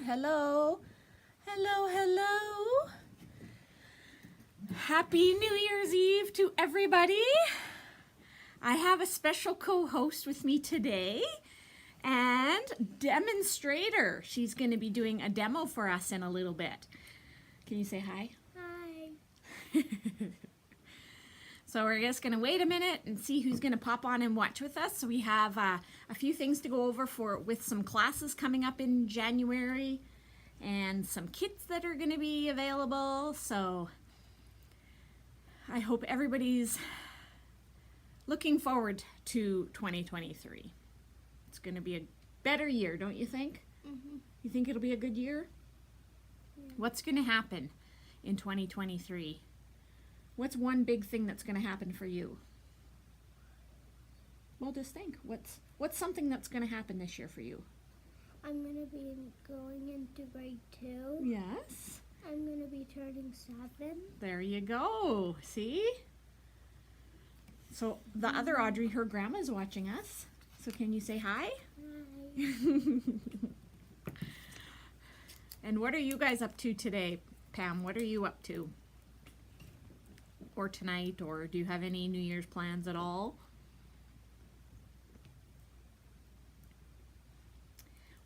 Hello. Hello, hello. Happy New Year's Eve to everybody. I have a special co-host with me today and demonstrator. She's going to be doing a demo for us in a little bit. Can you say hi? Hi. So we're just going to wait a minute and see who's going to pop on and watch with us. So we have a few things to go over with some classes coming up in January and some kits that are going to be available. So I hope everybody's looking forward to 2023. It's going to be a better year, don't you think? Mm-hmm. You think it'll be a good year? Yeah. What's going to happen in 2023? What's one big thing that's going to happen for you? Well, just think. What's something that's going to happen this year for you? I'm going to be going into grade 2. Yes. I'm going to be turning 7. There you go. See? So the other Audrey, her grandma's watching us. So can you say hi? Hi. And what are you guys up to today, Pam? What are you up to? Or tonight, or do you have any New Year's plans at all?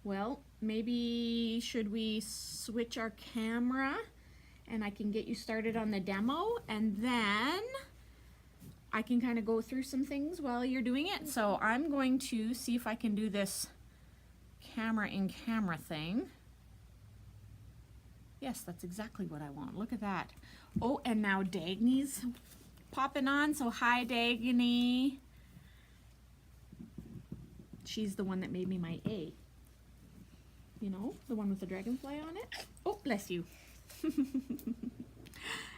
Well, maybe should we switch our camera and I can get you started on the demo, and then I can kind of go through some things while you're doing it. So I'm going to see if I can do this camera in camera thing. Yes, that's exactly what I want. Look at that. Oh, and now Dagny's popping on. So hi, Dagny. She's the one that made me my A. You know, the one with the dragonfly on it. Oh, bless you.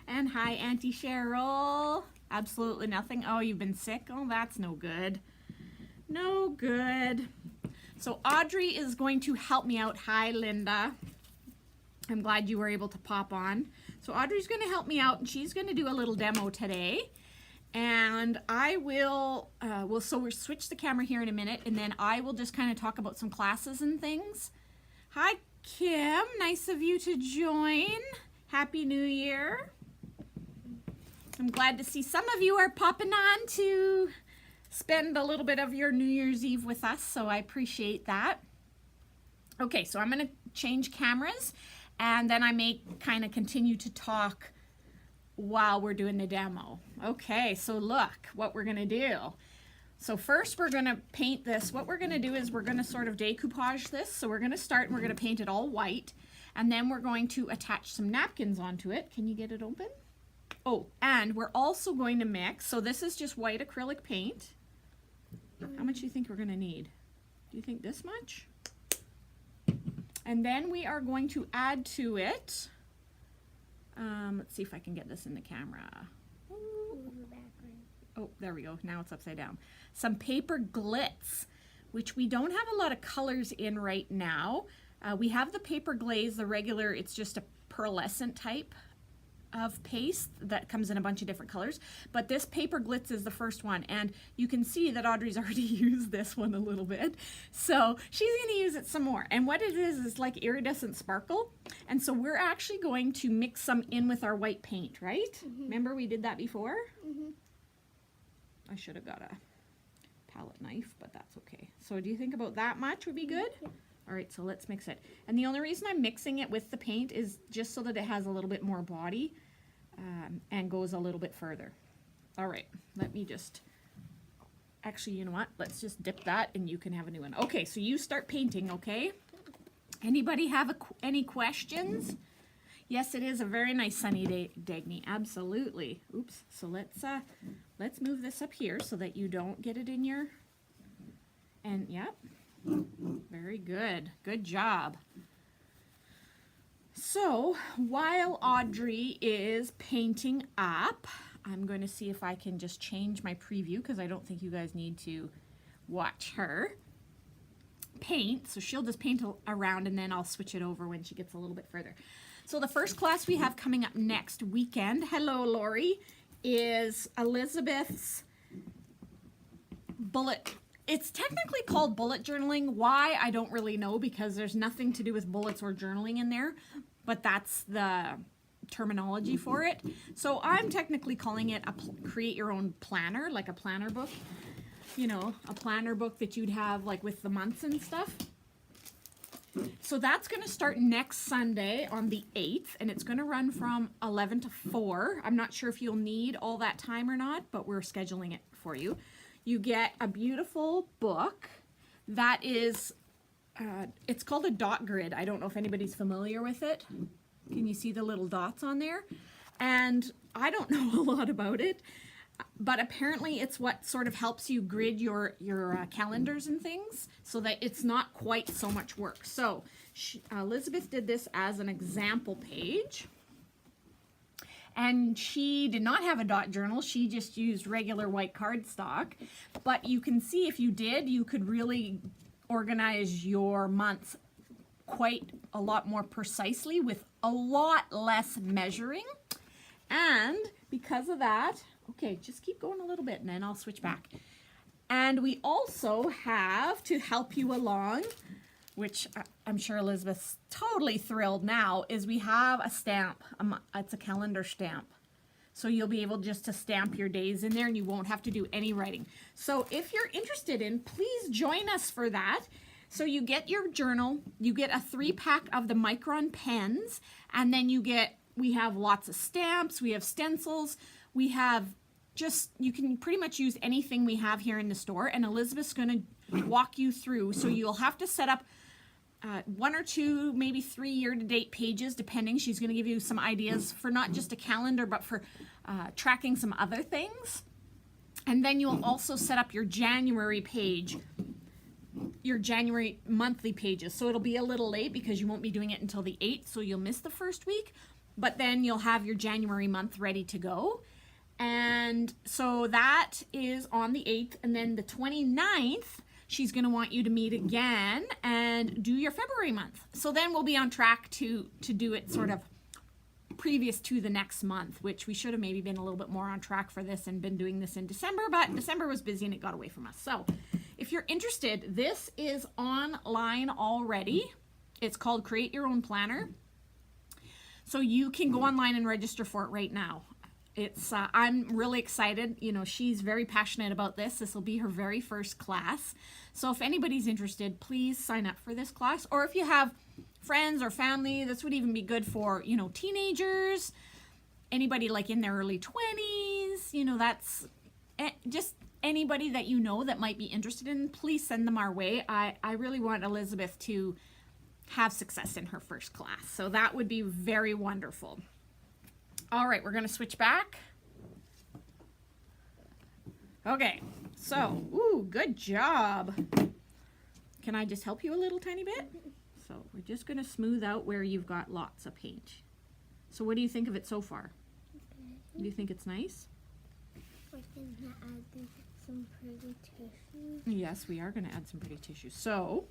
And hi, Auntie Cheryl. Absolutely nothing. Oh, you've been sick? Oh, that's no good. No good. So Audrey is going to help me out. Hi, Linda. I'm glad you were able to pop on. So Audrey's going to help me out, and she's going to do a little demo today. And I will, we'll switch the camera here in a minute, and then I will just kind of talk about some classes and things. Hi, Kim. Nice of you to join. Happy New Year. I'm glad to see some of you are popping on to spend a little bit of your New Year's Eve with us, so I appreciate that. Okay, so I'm going to change cameras, and then I may kind of continue to talk while we're doing the demo. Okay, so look what we're going to do. So first we're going to paint this. What we're going to do is we're going to sort of decoupage this. So we're going to start and we're going to paint it all white, and then we're going to attach some napkins onto it. Can you get it open? Oh, and we're also going to mix. So this is just white acrylic paint. How much do you think we're going to need? Do you think this much? And then we are going to add to it, let's see if I can get this in the camera. Oh, there we go. Now it's upside down. Some paper glitz, which we don't have a lot of colors in right now. We have the paper glaze, the regular, it's just a pearlescent type of paste that comes in a bunch of different colors, but this paper glitz is the first one, and you can see that Audrey's already used this one a little bit, so she's going to use it some more. And what it is like iridescent sparkle, and so we're actually going to mix some in with our white paint, right? Mm-hmm. Remember we did that before? Mm-hmm. I should have got a palette knife, but that's okay. So do you think about that much would be good? Yeah. All right, so let's mix it. And the only reason I'm mixing it with the paint is just so that it has a little bit more body and goes a little bit further. All right, let me just, actually, you know what? Let's just dip that and you can have a new one. Okay, so you start painting, okay? Anybody have any questions? Yes, it is a very nice sunny day, Dagny. Absolutely. Oops, so let's move this up here so that you don't get it in your, and yep. Very good. Good job. So while Audrey is painting up, I'm going to see if I can just change my preview because I don't think you guys need to watch her paint. So she'll just paint around and then I'll switch it over when she gets a little bit further. So the first class we have coming up next weekend, hello Lori, is Elizabeth's bullet It's technically called bullet journaling. Why, I don't really know, because there's nothing to do with bullets or journaling in there, but that's the terminology for it. So I'm technically calling it create your own planner, like a planner book. You know, a planner book that you'd have like with the months and stuff. So that's going to start next Sunday on the 8th, and it's going to run from 11 to 4. I'm not sure if you'll need all that time or not, but we're scheduling it for you. You get a beautiful book that is, it's called a dot grid. I don't know if anybody's familiar with it. Can you see the little dots on there? And I don't know a lot about it, but apparently it's what sort of helps you grid your calendars and things so that it's not quite so much work. So Elizabeth did this as an example page. And she did not have a dot journal. She just used regular white cardstock. But you can see if you did, you could really organize your months quite a lot more precisely with a lot less measuring. And because of that, okay, just keep going a little bit and then I'll switch back. And we also have, to help you along, which I'm sure Elizabeth's totally thrilled now, is we have a stamp. It's a calendar stamp. So you'll be able just to stamp your days in there and you won't have to do any writing. So if you're interested in, please join us for that. So you get your journal, you get a 3-pack of the Micron pens, and then we have lots of stamps, we have stencils, we have you can pretty much use anything we have here in the store, and Elizabeth's going to walk you through. So you'll have to set up 1 or 2, maybe 3 year-to-date pages, depending. She's going to give you some ideas for not just a calendar, but for tracking some other things. And then you'll also set up your January page, your January monthly pages. So it'll be a little late because you won't be doing it until the 8th, so you'll miss the first week. But then you'll have your January month ready to go. And so that is on the 8th. And then the 29th, she's going to want you to meet again and do your February month. So then we'll be on track to do it sort of previous to the next month, which we should have maybe been a little bit more on track for this and been doing this in December, but December was busy and it got away from us. So if you're interested, this is online already. It's called Create Your Own Planner. So you can go online and register for it right now. It's I'm really excited. You know, she's very passionate about this. This will be her very first class. So if anybody's interested, please sign up for this class. Or if you have friends or family, this would even be good for, you know, teenagers, anybody like in their early 20s, you know, that's just anybody that you know that might be interested in, please send them our way. I really want Elizabeth to have success in her first class. So that would be very wonderful. All right, we're going to switch back. Okay, so, ooh, good job. Can I just help you a little tiny bit? So we're just going to smooth out where you've got lots of paint. So what do you think of it so far? Do you think it's nice? We're going to add some pretty tissue. Yes, we are going to add some pretty tissue. So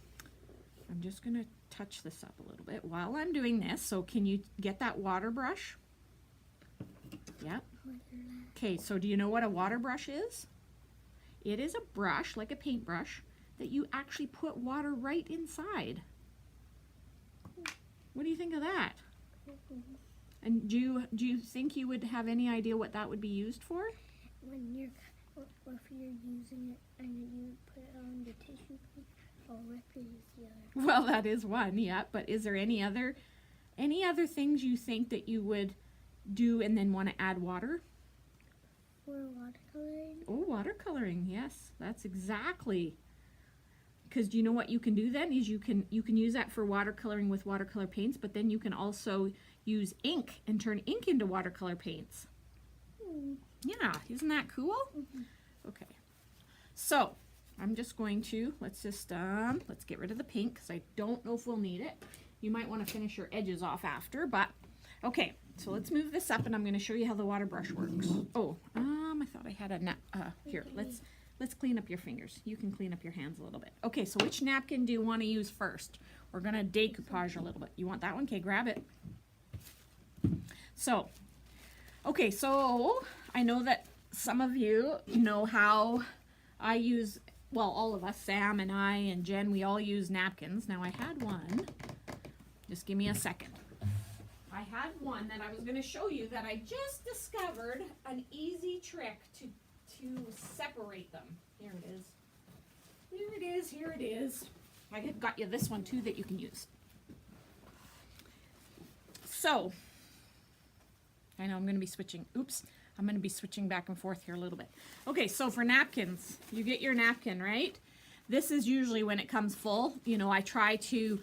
I'm just going to touch this up a little bit while I'm doing this. So can you get that water brush? Yep. Okay, so do you know what a water brush is? It is a brush, like a paintbrush, that you actually put water right inside. What do you think of that? And do you think you would have any idea what that would be used for? If you're using it and you put it on the tissue paper, or rip it is the other. Well, that is one, yeah. But is there any other things you think that you would do and then want to add water? For watercoloring? Oh, watercoloring, yes, that's exactly. Because do you know what you can do then is you can use that for watercoloring with watercolor paints, but then you can also use ink and turn ink into watercolor paints. Yeah, isn't that cool? Okay, so I'm just going to, let's get rid of the pink because I don't know if we'll need it. You might want to finish your edges off after, but okay. So let's move this up and I'm going to show you how the water brush works. Oh, I thought I had a here, let's clean up your fingers. You can clean up your hands a little bit. Okay, so which napkin do you want to use first? We're going to decoupage a little bit. You want that one? Okay, grab it. So, okay, so I know that some of you know how I use well, all of us, Sam and I and Jen, we all use napkins. Now I had one, just give me a second. I had one that I was going to show you that I just discovered an easy trick to separate them. Here it is. Here it is, here it is. I got you this one too that you can use. So, I know I'm going to be switching. Oops. I'm going to be switching back and forth here a little bit. Okay, so for napkins, you get your napkin, right? This is usually when it comes full. You know, I try to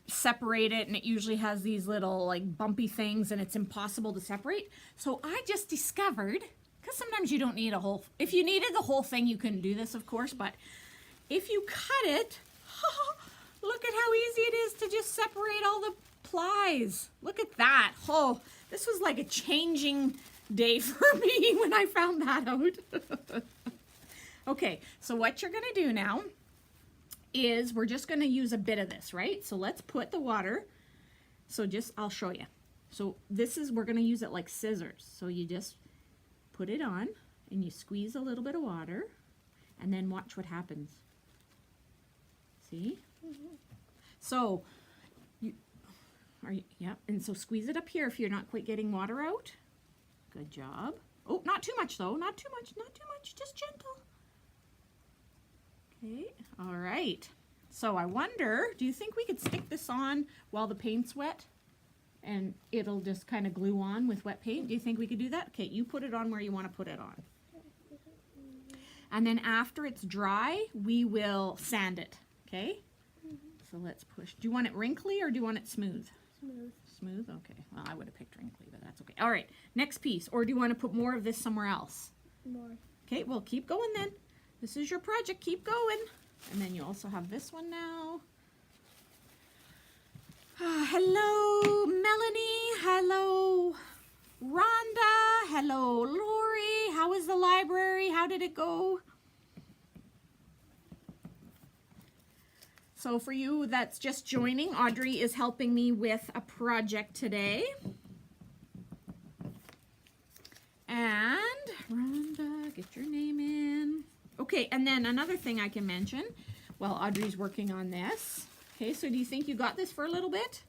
separate it, and it usually has these little like bumpy things, and it's impossible to separate. So I just discovered, because sometimes you don't need a whole, if you needed the whole thing, you couldn't do this, of course, but if you cut it, look at how easy it is to just separate all the plies. Look at that. Oh, this was like a changing day for me when I found that out. Okay, so what you're gonna do now is we're just gonna use a bit of this, right? So let's put the water, so just, I'll show you. So this is, we're gonna use it like scissors. So you just put it on and you squeeze a little bit of water and then watch what happens. See? So, yeah, and so squeeze it up here if you're not quite getting water out. Good job. Oh, not too much though, not too much, not too much, just gentle. Okay, all right. So I wonder, do you think we could stick this on while the paint's wet? And it'll just kind of glue on with wet paint? Do you think we could do that? Okay, you put it on where you want to put it on. And then after it's dry, we will sand it, okay? So let's push. Do you want it wrinkly or do you want it smooth? Smooth. Smooth? Okay. Well, I would have picked wrinkly, but that's okay. All right. Next piece. Or do you want to put more of this somewhere else? More. Okay. Well, keep going then. This is your project. Keep going. And then you also have this one now. Hello, Melanie. Hello, Rhonda. Hello, Lori. How was the library? How did it go? So for you that's just joining, Audrey is helping me with a project today. And Rhonda, get your name in. Okay, and then another thing I can mention while Audrey's working on this. Okay, so do you think you got this for a little bit?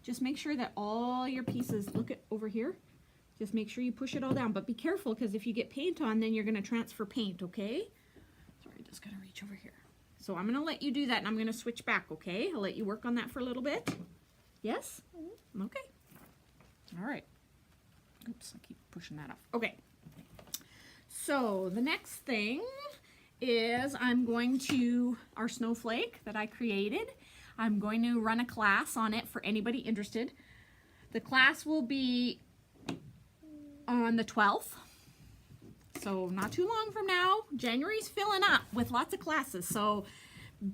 Just make sure that all your pieces, look at over here. Just make sure you push it all down, but be careful because if you get paint on, then you're gonna transfer paint, okay? Sorry, just gotta reach over here. So I'm going to let you do that, and I'm going to switch back, okay? I'll let you work on that for a little bit. Yes? Okay. All right. Oops, I keep pushing that off. Okay. So the next thing is I'm going to, our snowflake that I created, I'm going to run a class on it for anybody interested. The class will be on the 12th. So not too long from now. January's filling up with lots of classes, so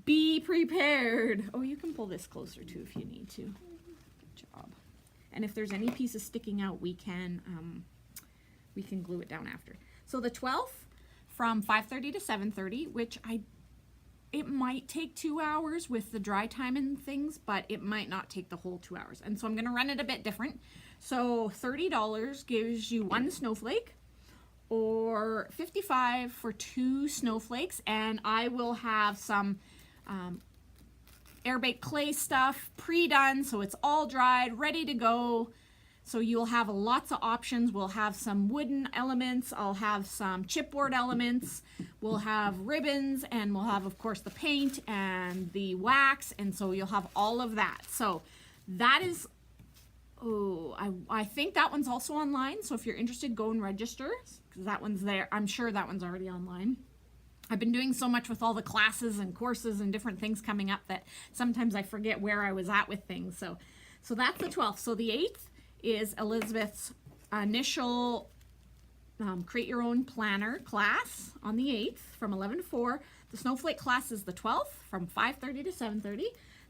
be prepared. Oh, you can pull this closer too if you need to. Good job. And if there's any pieces sticking out, we can glue it down after. So the 12th from 5:30 to 7:30, which it might take 2 hours with the dry time and things, but it might not take the whole 2 hours. And so I'm going to run it a bit different. So $30 gives you one snowflake, or $55 for 2 snowflakes, and I will have some air-baked clay stuff pre-done, so it's all dried, ready to go. So you'll have lots of options. We'll have some wooden elements, I'll have some chipboard elements, we'll have ribbons, and we'll have, of course, the paint and the wax, and so you'll have all of that. So that is, I think that one's also online, so if you're interested, go and register. Because that one's there. I'm sure that one's already online. I've been doing so much with all the classes and courses and different things coming up that sometimes I forget where I was at with things. So that's the 12th. So the 8th is Elizabeth's initial create your own planner class on the 8th from 11 to 4. The snowflake class is the 12th from 5:30 to 7:30.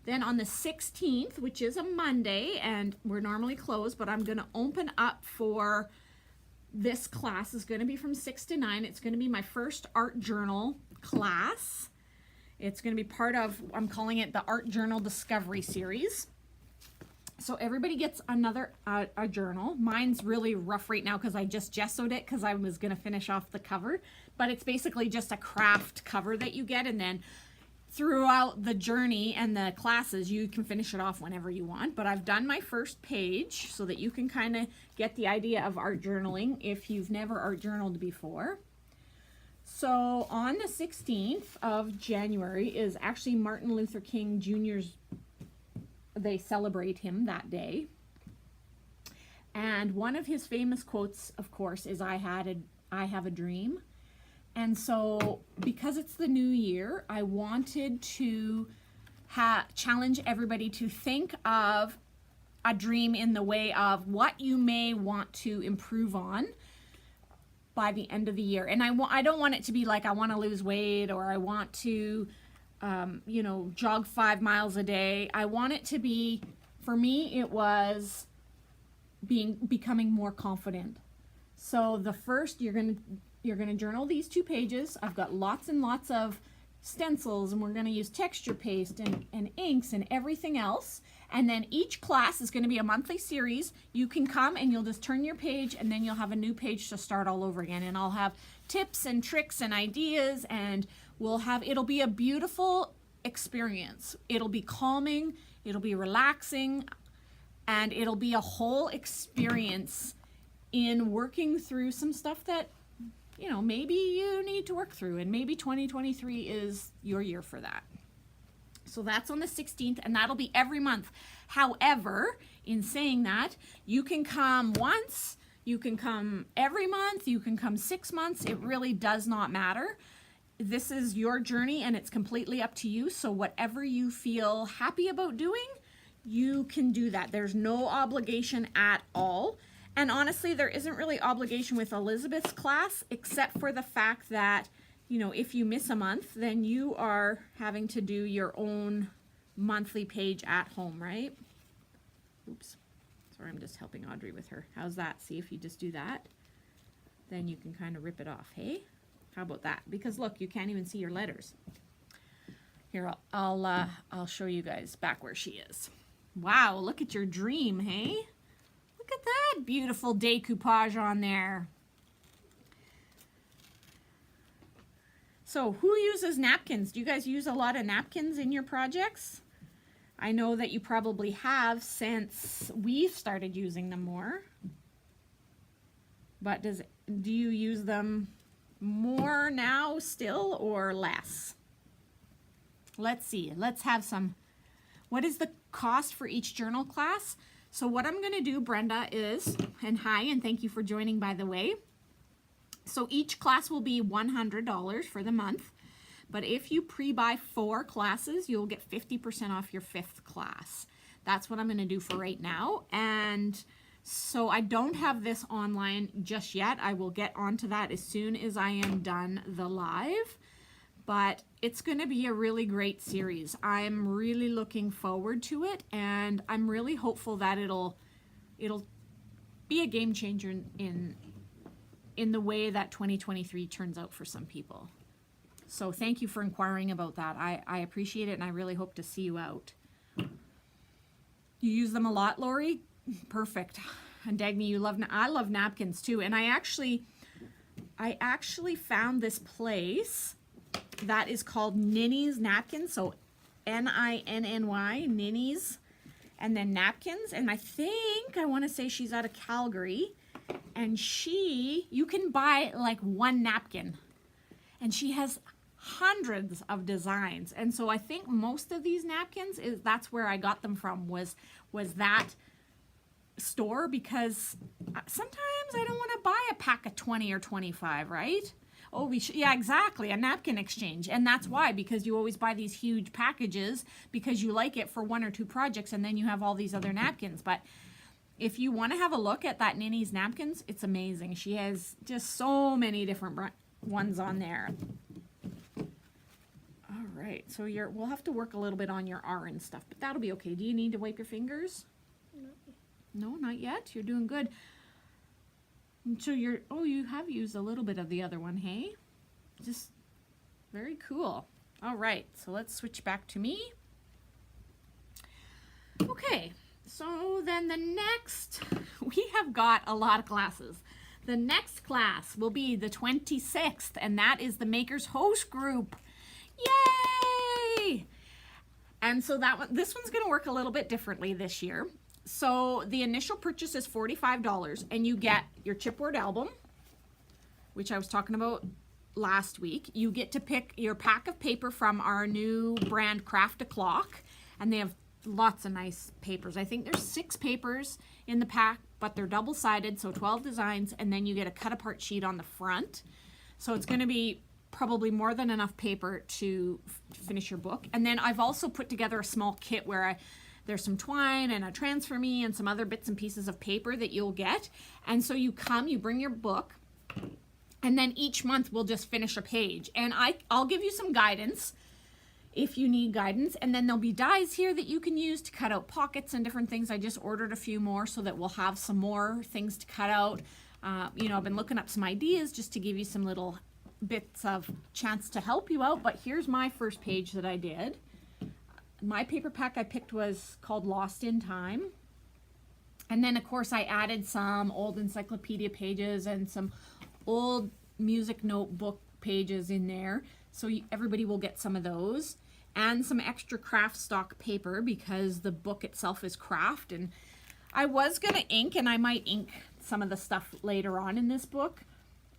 Then on the 16th, which is a Monday, and we're normally closed, but I'm going to open up for this class is going to be from 6 to 9. It's going to be my first art journal class. It's going to be part of, I'm calling it the Art Journal Discovery Series. So everybody gets another a journal. Mine's really rough right now because I just gessoed it because I was going to finish off the cover. But it's basically just a craft cover that you get, and then throughout the journey and the classes, you can finish it off whenever you want. But I've done my first page so that you can kind of get the idea of art journaling if you've never art journaled before. So on the 16th of January is actually Martin Luther King Jr.'s, they celebrate him that day. And one of his famous quotes, of course, is I have a dream. And so because it's the new year, I wanted to challenge everybody to think of a dream in the way of what you may want to improve on by the end of the year. And I don't want it to be like I want to lose weight or I want to jog 5 miles a day. I want it to be, for me, it was becoming more confident. So the first, you're gonna journal these 2 pages. I've got lots and lots of stencils, and we're gonna use texture paste and inks and everything else. And then each class is gonna be a monthly series. You can come and you'll just turn your page, and then you'll have a new page to start all over again. And I'll have tips and tricks and ideas, and it'll be a beautiful experience. It'll be calming, it'll be relaxing, and it'll be a whole experience in working through some stuff that, maybe you need to work through, and maybe 2023 is your year for that. So that's on the 16th, and that'll be every month. However, in saying that, you can come once, you can come every month, you can come 6 months. It really does not matter. This is your journey, and it's completely up to you. So whatever you feel happy about doing, you can do that. There's no obligation at all. And honestly, there isn't really obligation with Elizabeth's class, except for the fact that, if you miss a month, then you are having to do your own monthly page at home, right? Oops. Sorry, I'm just helping Audrey with her. How's that? See, if you just do that, then you can kind of rip it off, hey? How about that? Because look, you can't even see your letters. Here, I'll show you guys back where she is. Wow, look at your dream, hey? Look at that beautiful decoupage on there. So who uses napkins? Do you guys use a lot of napkins in your projects? I know that you probably have since we've started using them more. But do you use them more now still or less? Let's see. Let's have some. What is the cost for each journal class? So what I'm going to do, Brenda, is, and hi, and thank you for joining, by the way. So each class will be $100 for the month. But if you pre-buy 4 classes, you'll get 50% off your 5th class. That's what I'm going to do for right now. And so I don't have this online just yet. I will get onto that as soon as I am done the live. But it's going to be a really great series. I'm really looking forward to it, and I'm really hopeful that it'll be a game changer in the way that 2023 turns out for some people. So thank you for inquiring about that. I appreciate it, and I really hope to see you out. You use them a lot, Lori? Perfect. And Dagny, I love napkins too. And I actually found this place that is called Ninny's Napkins. So Ninny, Ninny's, and then napkins. And I want to say she's out of Calgary. And you can buy like 1 napkin. And she has hundreds of designs. And so I think most of these napkins, that's where I got them from, was that store, because sometimes I don't want to buy a pack of 20 or 25, right? Oh, yeah, exactly, a napkin exchange. And that's why, because you always buy these huge packages because you like it for 1 or 2 projects, and then you have all these other napkins. But if you want to have a look at that Ninny's Napkins, it's amazing. She has just so many different ones on there. All right, so we'll have to work a little bit on your R and stuff, but that'll be okay. Do you need to wipe your fingers? No, not yet. You're doing good. So you have used a little bit of the other one, hey? Just very cool. All right, so let's switch back to me. Okay, so So then we have got a lot of classes. The next class will be the 26th, and that is the Makers Host Group. Yay! And so this one's going to work a little bit differently this year. So the initial purchase is $45, and you get your chipboard album, which I was talking about last week. You get to pick your pack of paper from our new brand Craft a Clock, and they have lots of nice papers. I think there's 6 papers in the pack, but they're double-sided, so 12 designs, and then you get a cut-apart sheet on the front. So it's going to be probably more than enough paper to finish your book. And then I've also put together a small kit where there's some twine and a transfer me and some other bits and pieces of paper that you'll get. And so you bring your book, and then each month we'll just finish a page. And I'll give you some guidance if you need guidance. And then there'll be dies here that you can use to cut out pockets and different things. I just ordered a few more so that we'll have some more things to cut out. I've been looking up some ideas just to give you some little bits of chance to help you out. But here's my first page that I did. My paper pack I picked was called Lost in Time. And then of course I added some old encyclopedia pages and some old music notebook pages in there. So everybody will get some of those. And some extra craft stock paper because the book itself is craft. And I was going to ink, and I might ink some of the stuff later on in this book.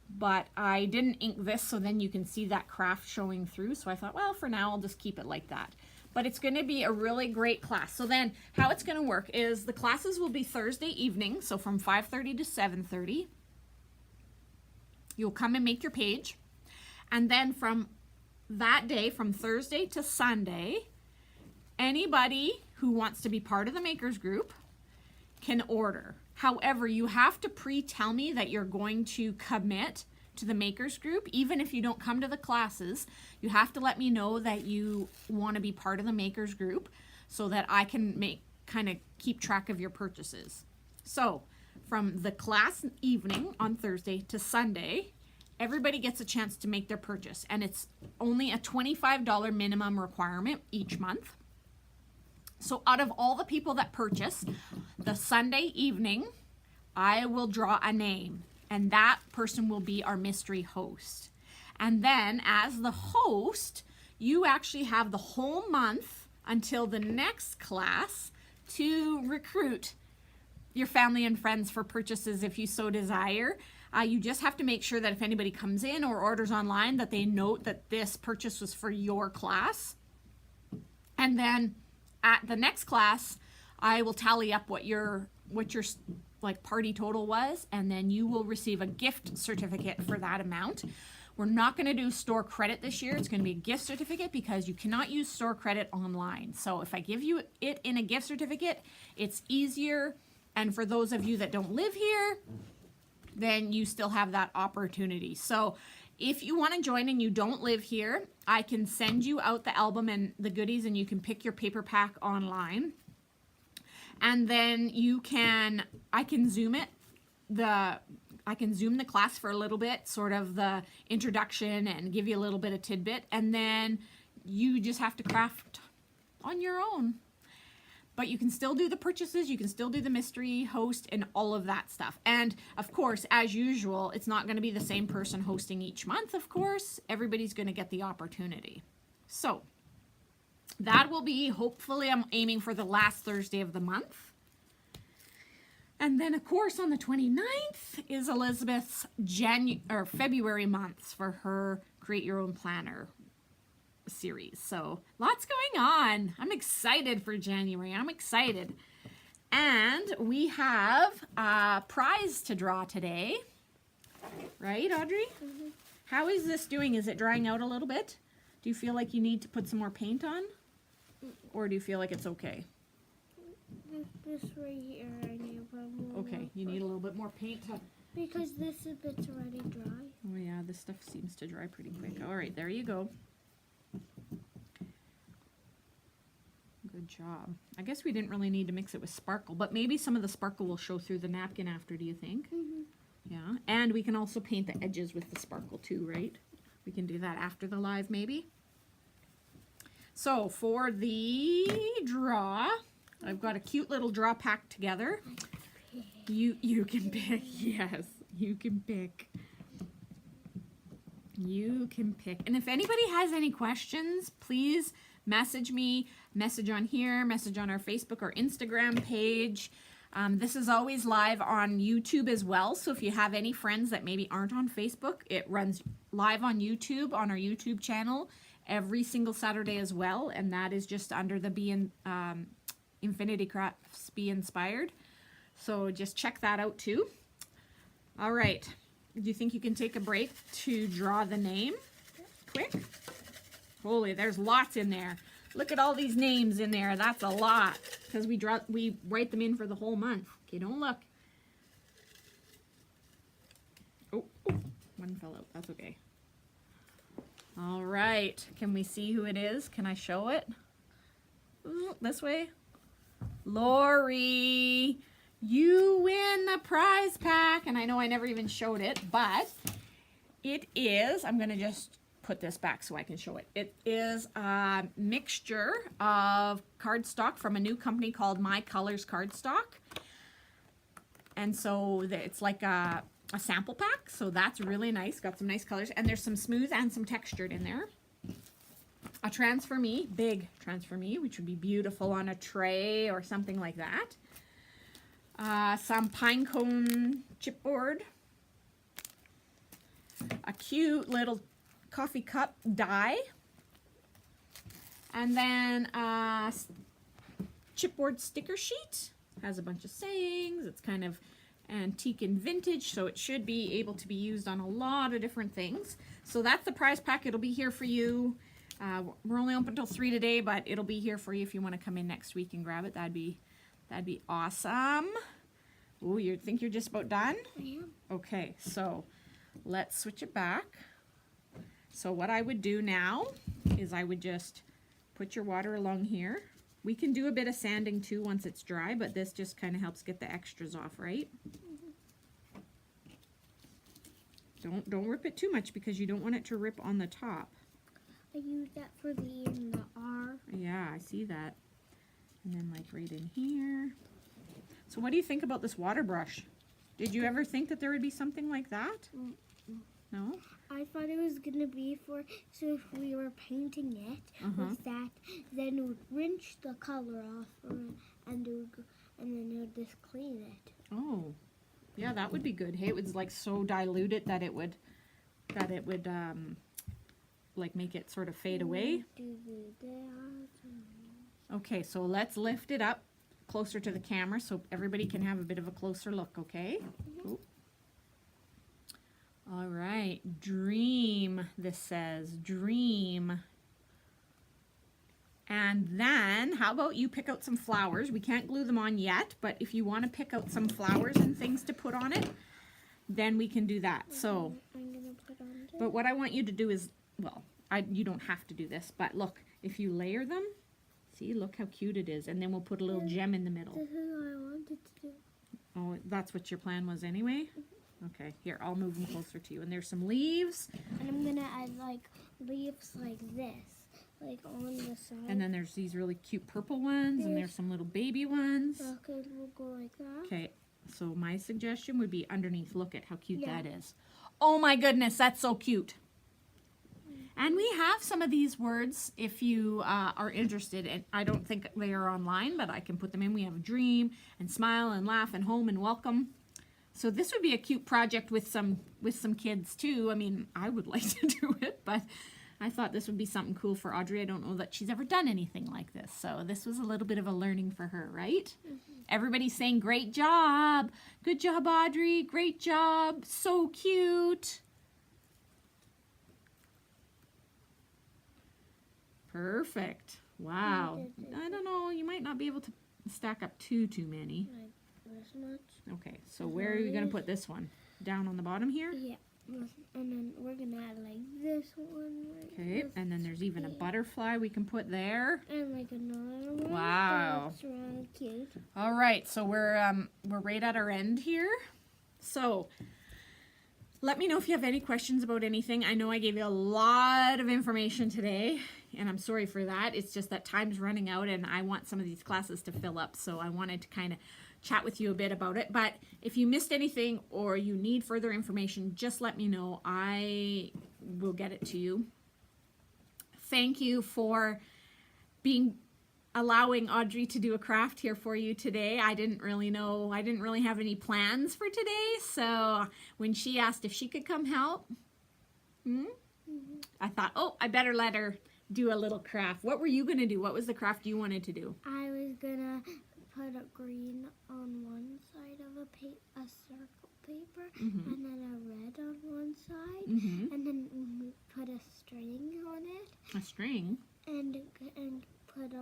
But I didn't ink this, so then you can see that craft showing through. So I thought, well, for now, I'll just keep it like that. But it's going to be a really great class. So then how it's going to work is the classes will be Thursday evening, so from 5:30 to 7:30. You'll come and make your page. And then from that day, from Thursday to Sunday, anybody who wants to be part of the Makers Group can order. However, you have to pre-tell me that you're going to commit to the Makers Group. Even if you don't come to the classes, you have to let me know that you want to be part of the Makers Group so that I can keep track of your purchases. So from the class evening on Thursday to Sunday, everybody gets a chance to make their purchase, and it's only a $25 minimum requirement each month. So out of all the people that purchase, the Sunday evening, I will draw a name, and that person will be our mystery host. And then as the host, you actually have the whole month until the next class to recruit your family and friends for purchases if you so desire. You just have to make sure that if anybody comes in or orders online that they note that this purchase was for your class. And then at the next class, I will tally up what your party total was, and then you will receive a gift certificate for that amount. We're not going to do store credit this year. It's going to be a gift certificate because you cannot use store credit online. So if I give you it in a gift certificate, it's easier. And for those of you that don't live here, then you still have that opportunity. So if you want to join and you don't live here, I can send you out the album and the goodies, and you can pick your paper pack online. And then I can zoom the class for a little bit, sort of the introduction, and give you a little bit of tidbit, and then you just have to craft on your own. But you can still do the purchases, you can still do the mystery host and all of that stuff. And of course, as usual, it's not going to be the same person hosting each month, of course. Everybody's going to get the opportunity. So that will be, hopefully, I'm aiming for the last Thursday of the month. And then, of course, on the 29th is Elizabeth's February months for her Create Your Own Planner series. So lots going on. I'm excited for January. I'm excited. And we have a prize to draw today. Right, Audrey? Mm-hmm. How is this doing? Is it drying out a little bit? Do you feel like you need to put some more paint on? Or do you feel like it's okay? This right here, I need a little more. Okay, you need a little bit more paint to... Because this bit's already dry. Oh yeah, this stuff seems to dry pretty quick. All right, there you go. Good job. I guess we didn't really need to mix it with sparkle, but maybe some of the sparkle will show through the napkin after, do you think? Mm-hmm. Yeah, and we can also paint the edges with the sparkle too, right? We can do that after the live, maybe. So for the draw, I've got a cute little draw pack together. You can pick. Yes, you can pick. You can pick. And if anybody has any questions, please message me. Message on here, message on our Facebook or Instagram page. This is always live on YouTube as well. So if you have any friends that maybe aren't on Facebook, it runs live on YouTube, on our YouTube channel, every single Saturday as well. And that is just under the Infinity Crafts Be Inspired. So just check that out too. All right. Do you think you can take a break to draw the name quick? Holy, there's lots in there. Look at all these names in there. That's a lot because we write them in for the whole month. Okay, don't look. Oh, one fell out. That's okay. All right. Can we see who it is? Can I show it? Ooh, this way. Lori, you win the prize pack. And I know I never even showed it, but it is, I'm going to just put this back so I can show it. It is a mixture of cardstock from a new company called My Colors Cardstock. And so it's like a sample pack. So that's really nice. Got some nice colors. And there's some smooth and some textured in there. A Transfer Me, big Transfer Me, which would be beautiful on a tray or something like that. Some pine cone chipboard. A cute little coffee cup die. And then a chipboard sticker sheet. Has a bunch of sayings. It's kind of antique and vintage, so it should be able to be used on a lot of different things. So that's the prize pack. It'll be here for you. We're only open until 3 today, but it'll be here for you if you want to come in next week and grab it. That'd be awesome. Oh, you think you're just about done? I am. Okay, so let's switch it back. So what I would do now is I would just put your water along here. We can do a bit of sanding too once it's dry, but this just kind of helps get the extras off, right? Don't rip it too much because you don't want it to rip on the top. I use that for the E and the R. Yeah, I see that. And then like right in here. So what do you think about this water brush? Did you ever think that there would be something like that? No? I thought it was gonna be for, so if we were painting it with that, then it would rinse the color off, and then it would just clean it. Oh, yeah, that would be good. Hey, it was like so diluted that it would like make it sort of fade away. Okay, so let's lift it up closer to the camera so everybody can have a bit of a closer look, okay? Ooh. All right, dream, this says, dream. And then, how about you pick out some flowers? We can't glue them on yet, but if you want to pick out some flowers and things to put on it, then we can do that. So, I'm gonna put on this. but what I want you to do is, well, you don't have to do this, but look, if you layer them, see, look how cute it is. And then we'll put a little gem in the middle. This is what I wanted to do. Oh, that's what your plan was anyway? Okay, here, I'll move them closer to you. And there's some leaves. And I'm gonna add like leaves like this, like on the side. And then there's these really cute purple ones. And there's some little baby ones. Okay, we'll go like that. Okay, so my suggestion would be underneath. Look at how cute Yeah. that is. Oh my goodness, that's so cute. And we have some of these words if you are interested. And I don't think they are online, but I can put them in. We have dream and smile and laugh and home and welcome. So this would be a cute project with some kids too. I mean, I would like to do it, but I thought this would be something cool for Audrey. I don't know that she's ever done anything like this. So this was a little bit of a learning for her, right? Everybody's saying, great job. Good job, Audrey. Great job. So cute. Perfect. Wow. I don't know. You might not be able to stack up too many. Like this much. Okay, so where are you going to put this one? Down on the bottom here? Yeah. And then we're gonna add like this one. Like Okay, this, and then there's even a butterfly we can put there. and like another one. Wow. That's really cute. All right, so we're right at our end here. So let me know if you have any questions about anything. I know I gave you a lot of information today. and I'm sorry for that. It's just that time's running out and I want some of these classes to fill up, so I wanted to kind of chat with you a bit about it. But if you missed anything or you need further information, just let me know. I will get it to you. Thank you for allowing Audrey to do a craft here for you today. I didn't really have any plans for today, so when she asked if she could come help, I thought, oh, I better let her do a little craft. What were you gonna do? What was the craft you wanted to do? I was gonna put a green on one side of a circle paper, and then a red on one side, and then put a string on it. A string? And put a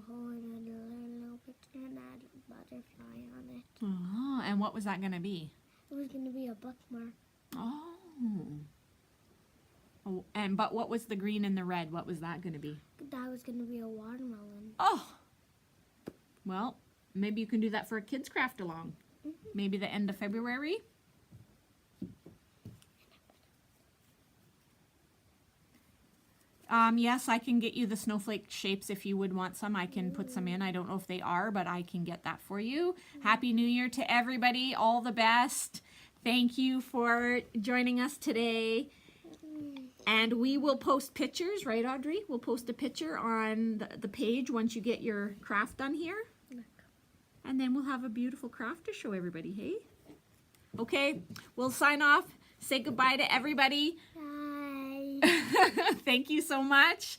hole in it, a little picture, and add a butterfly on it. Oh, and what was that gonna be? It was gonna be a bookmark. Oh. Oh, but what was the green and the red? What was that gonna be? That was gonna be a watermelon. Oh. Well, maybe you can do that for a kids craft along. Maybe the end of February. Yes, I can get you the snowflake shapes if you would want some. I can put some in. I don't know if they are, but I can get that for you. Happy New Year to everybody. All the best. Thank you for joining us today. And we will post pictures, right, Audrey? We'll post a picture on the page once you get your craft done here. And then we'll have a beautiful craft to show everybody, hey? Okay, we'll sign off. Say goodbye to everybody. Bye. Thank you so much.